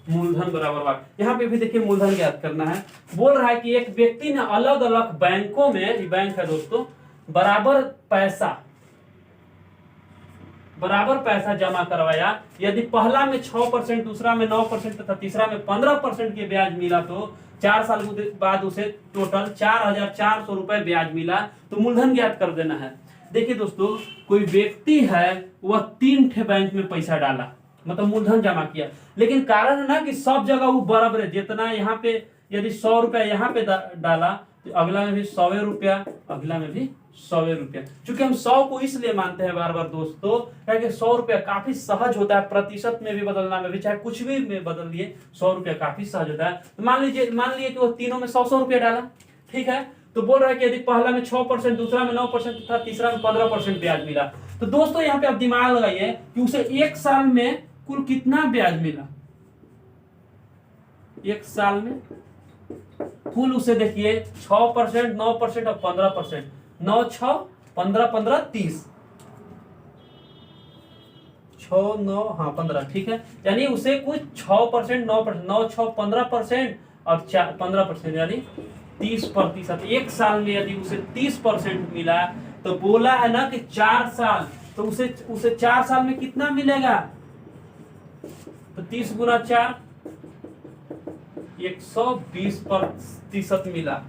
मूलधन बराबर बात, यहाँ पे भी देखिए मूलधन ज्ञात करना है। बोल रहा है कि एक व्यक्ति ने अलग अलग बैंकों में, बैंक है दोस्तों, बराबर पैसा बराबर पैसा जमा करवाया, यदि पहला में 6%, दूसरा में 9% तथा तीसरा में 15% के ब्याज मिला, तो 4 साल बाद उसे टोटल 4,400 रुपए ब्याज मिला, तो मूलधन ज्ञात कर देना है। देखिए दोस्तों, कोई व्यक्ति है वह 3 ठे बैंक में पैसा डाला, मतलब मूलधन जमा किया, लेकिन कारण है ना कि सब जगह वो बराबर है, जितना यहाँ पे यदि 100 रुपया यहाँ पे डाला तो अगला में भी 100 रुपया, अगला में भी 100 रुपया। चूंकि हम 100 को इसलिए मानते हैं बार बार दोस्तों, क्योंकि 100 रुपया काफी सहज होता है, प्रतिशत में भी बदलना में भी, चाहे कुछ भी में बदल लिए 100 रुपया काफी सहज होता है। तो मान लिए कि वो तीनों में 100 रुपया डाला, ठीक है। तो बोल रहा है कि यदि पहला में 6%, दूसरा में 9% तथा तीसरा में 15% ब्याज मिला, तो दोस्तों यहाँ पे आप दिमाग लगाइए कि उसे 1 साल में कुल कितना ब्याज मिला। 1 साल में कुल उसे देखिए 6%, 9% और 15%, 9 6 15 15 30, 6 9 हाँ 15, ठीक है। यानी उसे कुछ 6%, 9%, 9 6 15% और 15%, यानी 30%। 1 साल में यदि उसे 30% मिला, तो बोला है ना कि 4 साल, तो उसे 4 साल में कितना मिलेगा, तो 30 गुना 4, 120% मिला।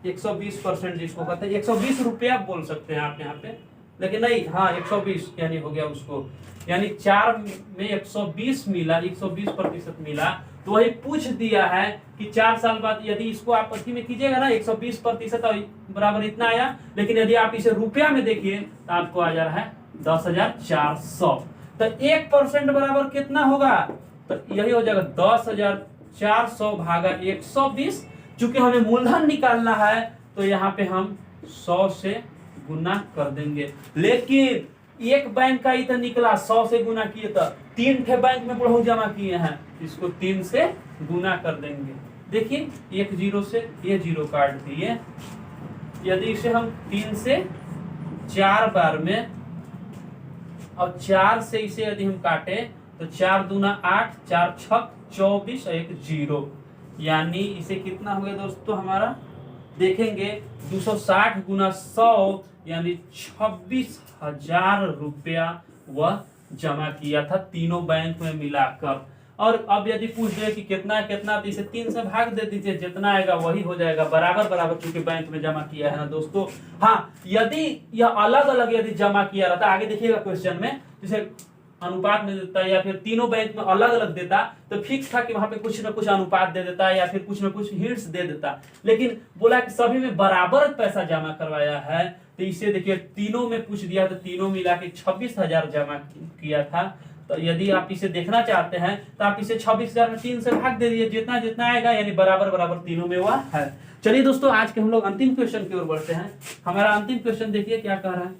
120% जिसको कहते हैं, 120 रुपया बोल सकते हैं आप यहाँ पे, लेकिन नहीं, हाँ 120 यानी हो गया उसको, यानी 4 में 120 मिला, 120% मिला। तो वही पूछ दिया है कि 4 साल बाद यदि इसको आप अथी में कीजिएगा ना, 120% बराबर इतना आया, लेकिन यदि आप इसे रुपया में देखिए तो आपको आ जा रहा है 10,400। तो 1% बराबर कितना होगा, तो यही हो जाएगा 10,400 भागा 120। चूंकि हमें मूलधन निकालना है, तो यहाँ पे हम 100 से गुना कर देंगे, लेकिन एक बैंक का ही तो निकला, 100 से गुना किए तो 3 ठे बैंक में बढ़ो जमा किए हैं, इसको 3 से गुना कर देंगे। देखिए 1 0 से ये 0 काट दिए, यदि इसे हम 3 से 4 बार में और 4 से इसे यदि हम काटे तो 4 दूना 8, 4 छक 24 और 1 0, यानी इसे कितना हो गया दोस्तों हमारा, देखेंगे 260 गुना 100, यानी 26,000 रुपया वह जमा किया था तीनों बैंक में मिलाकर। और अब यदि पूछ दे कि कितना कितना, तो इसे 3 से भाग दे दीजिए, जितना आएगा वही हो जाएगा, बराबर बराबर, क्योंकि बैंक में जमा किया है ना दोस्तों। हाँ, यदि यह अलग अलग यदि जमा किया रहता, आगे देखिएगा क्वेश्चन में, जैसे अनुपात में देता या फिर तीनों बैंक में अलग अलग देता, तो फिक्स था कि वहां पे कुछ ना कुछ अनुपात दे देता या फिर कुछ ना कुछ हिंट्स दे देता, लेकिन बोला कि सभी में बराबर पैसा जमा करवाया है, तो इसे देखिए तीनों में पूछ दिया, तो तीनों मिला के 26,000 जमा किया था। तो यदि आप इसे देखना चाहते हैं तो आप इसे 26,000 में 3 से भाग दे दीजिए, जितना जितना आएगा, यानी बराबर बराबर तीनों में वह है। चलिए दोस्तों, आज के हम लोग अंतिम क्वेश्चन की ओर बढ़ते हैं। हमारा अंतिम क्वेश्चन देखिए क्या कह रहा है।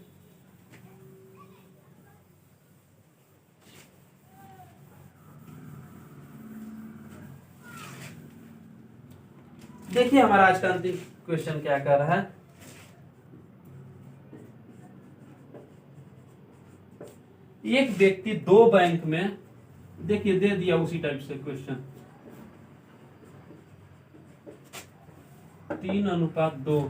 देखिए हमारा आज का अंतिम क्वेश्चन क्या कह रहा है। एक व्यक्ति 2 बैंक में, देखिए दे दिया उसी टाइप से क्वेश्चन, 3:2,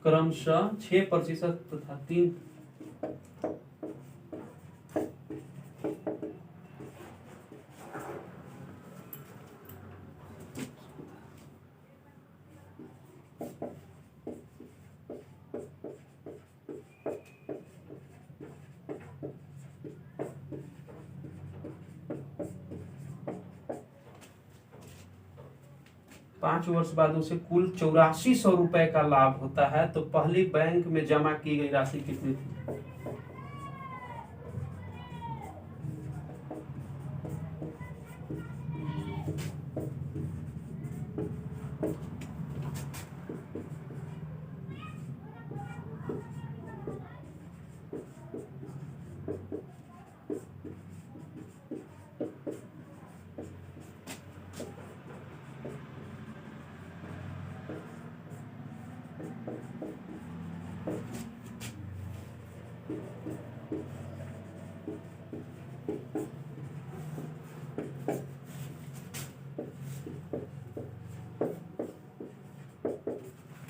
क्रमशः 6% तथा 3 5 वर्ष बाद उसे कुल 8400 रुपए का लाभ होता है, तो पहली बैंक में जमा की गई राशि कितनी थी।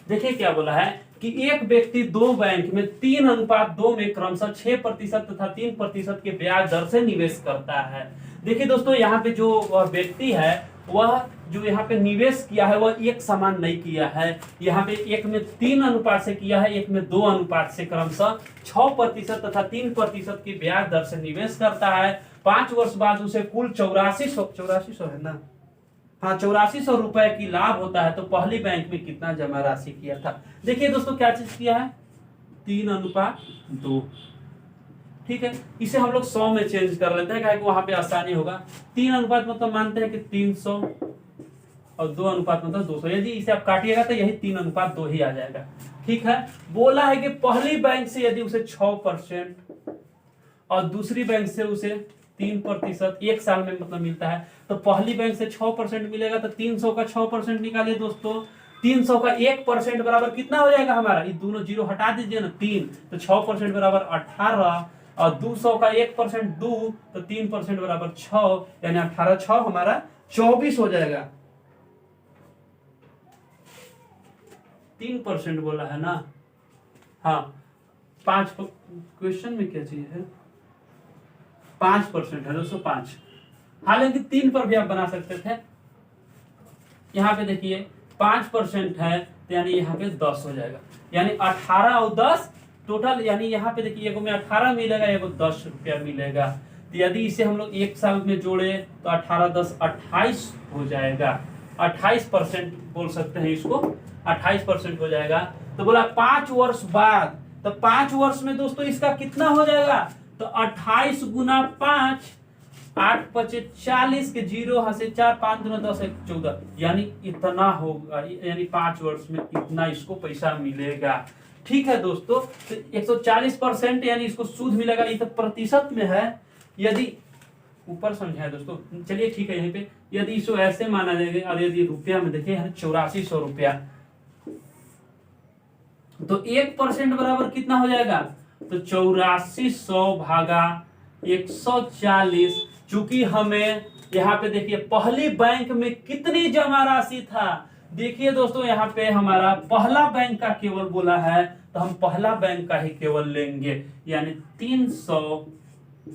देखिए क्या बोला है कि एक व्यक्ति दो बैंक में 3:2 में क्रमशः 6% तथा 3% के ब्याज दर से निवेश करता है। देखिए दोस्तों, यहाँ पे जो व्यक्ति है वह जो यहाँ पे निवेश किया है वह एक समान नहीं किया है। यहाँ पे एक में 3 अनुपात से किया है, एक में 2 अनुपात से क्रमशः 6% तथा 3% की ब्याज दर से निवेश करता है। 5 वर्ष बाद उसे कुल 8400 है ना, हाँ 8400 रुपए की लाभ होता है। तो पहली बैंक में कितना जमा राशि किया था? देखिए दोस्तों, क्या चीज किया है? 3:2। ठीक है, इसे हम लोग 100 में चेंज कर लेते हैं, कि वहां पे आसानी होगा। 3 अनुपात मतलब मानते हैं कि 300 और 2 अनुपात मतलब 200। यदि इसे आप काटिएगा तो यही 3:2 ही आ जाएगा। ठीक है, बोला है कि पहली बैंक से यदि उसे 6% और दूसरी बैंक से उसे 3% एक साल में मतलब मिलता है, तो पहली बैंक से 6% मिलेगा तो 300 का 6% निकालिए दोस्तों। 300 का 1% बराबर कितना हो जाएगा हमारा? ये दोनों जीरो हटा दीजिए ना, 3, तो 6% बराबर 18 और 200 का 1% 2, तो 3% बराबर 6, यानी 18 6 हमारा 24 हो जाएगा। 3% बोला है ना, हाँ 5 क्वेश्चन में क्या चीज है? 5% है दोस्तों, 5। हालांकि 3 पर भी आप बना सकते थे। यहाँ पे देखिए 5% है तो यानी यहाँ पे 10 हो जाएगा, यानी 18 और 10 टोटल, यानी यहाँ पे देखिए एगो में 18 मिलेगा, एगो 10 रुपया मिलेगा। तो यदि इसे हम लोग एक साल में जोड़े तो 18 10 28 हो जाएगा। 28% बोल सकते हैं इसको, 28% हो जाएगा। तो बोला 5 वर्ष बाद, तो 5 वर्ष में दोस्तों इसका कितना हो जाएगा? तो 28 गुना 5, 8 5 40 के 0 यहाँ से 4 5 दूना 10 1 14, यानी इतना होगा, यानी 5 वर्ष में इतना इसको पैसा मिलेगा। ठीक है दोस्तों, तो 140% यानी इसको सूद मिलेगा। ये तो प्रतिशत में है, यदि ऊपर समझा है दोस्तों। चलिए ठीक है, यहाँ पे यदि इसको ऐसे माना जाएगा और यदि रुपया में देखिए 8400 रुपया, तो 1% बराबर कितना हो जाएगा? तो 8400 भागा 140। चूंकि हमें यहाँ पे देखिए पहली बैंक में कितनी जमा राशि था, देखिए दोस्तों यहाँ पे हमारा पहला बैंक का केवल बोला है, तो हम पहला बैंक का ही केवल लेंगे, यानी 300।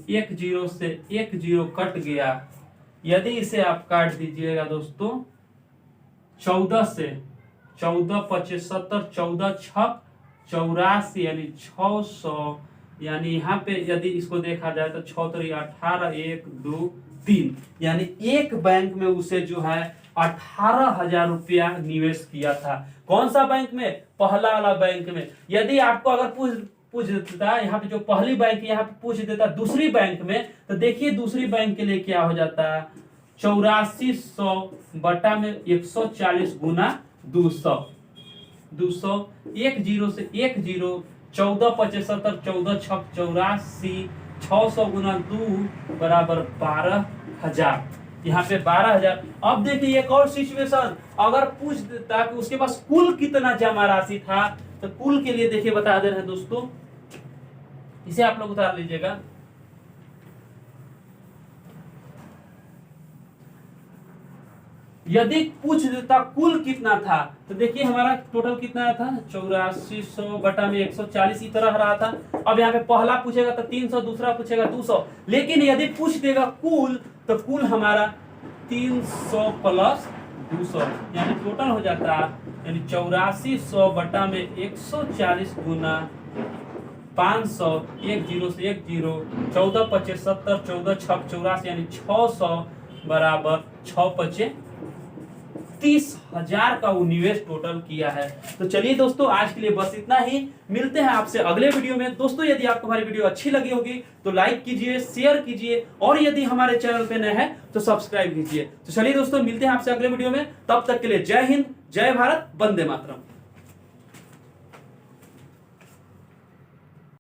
1 0 से 1 0 कट गया। यदि इसे आप काट दीजिएगा दोस्तों 14 से, 14 25 70, 14 6 84, यानी 600, यानी यहाँ पे यदि इसको देखा जाए तो 6 3 18 1 2 3, यानी एक बैंक में उसे जो है 18,000 रुपया निवेश किया था। कौन सा बैंक में? पहला वाला बैंक में। यदि आपको अगर पूछ देता यहाँ पे जो पहली बैंक यहाँ पे पूछ देता दूसरी बैंक में, तो देखिए दूसरी बैंक के लिए क्या हो जाता है? 8400 बटा में 140 गुना 200, 1 0 से 1 0, 14 25 70, 14 6 84, 600 गुना 2 बराबर 12,000। यहाँ पे 12,000। अब देखिए एक और सिचुएशन, अगर पूछ देता कि उसके पास कुल कितना जमा राशि था, तो कुल के लिए देखिए बता दे रहे हैं दोस्तों, इसे आप लोग उतार लीजिएगा। यदि पूछ देता कुल कितना था, तो देखिए हमारा टोटल कितना था? 8400 बटा में 140 ही तरह रहा था। अब यहाँ पे पहला पूछेगा तो 300, दूसरा पूछेगा 200, लेकिन यदि पूछ देगा कुल, तो कुल हमारा 300 प्लस 200, यानी टोटल हो जाता है, यानी 8400 बटा में 140 गुना 500, 1 0 से 1 0, 14 25 70, 14 6 84, यानी 600 बराबर 6 5 30,000 का वो निवेश टोटल किया है। तो चलिए दोस्तों, आज के लिए बस इतना ही। मिलते हैं आपसे अगले वीडियो में। दोस्तों यदि आपको हमारी वीडियो अच्छी लगी होगी तो लाइक कीजिए, शेयर कीजिए, और यदि हमारे चैनल पे नए हैं तो सब्सक्राइब कीजिए। तो चलिए दोस्तों, मिलते हैं आपसे अगले वीडियो में। तब तक के लिए जय हिंद, जय भारत, वंदे मातरम।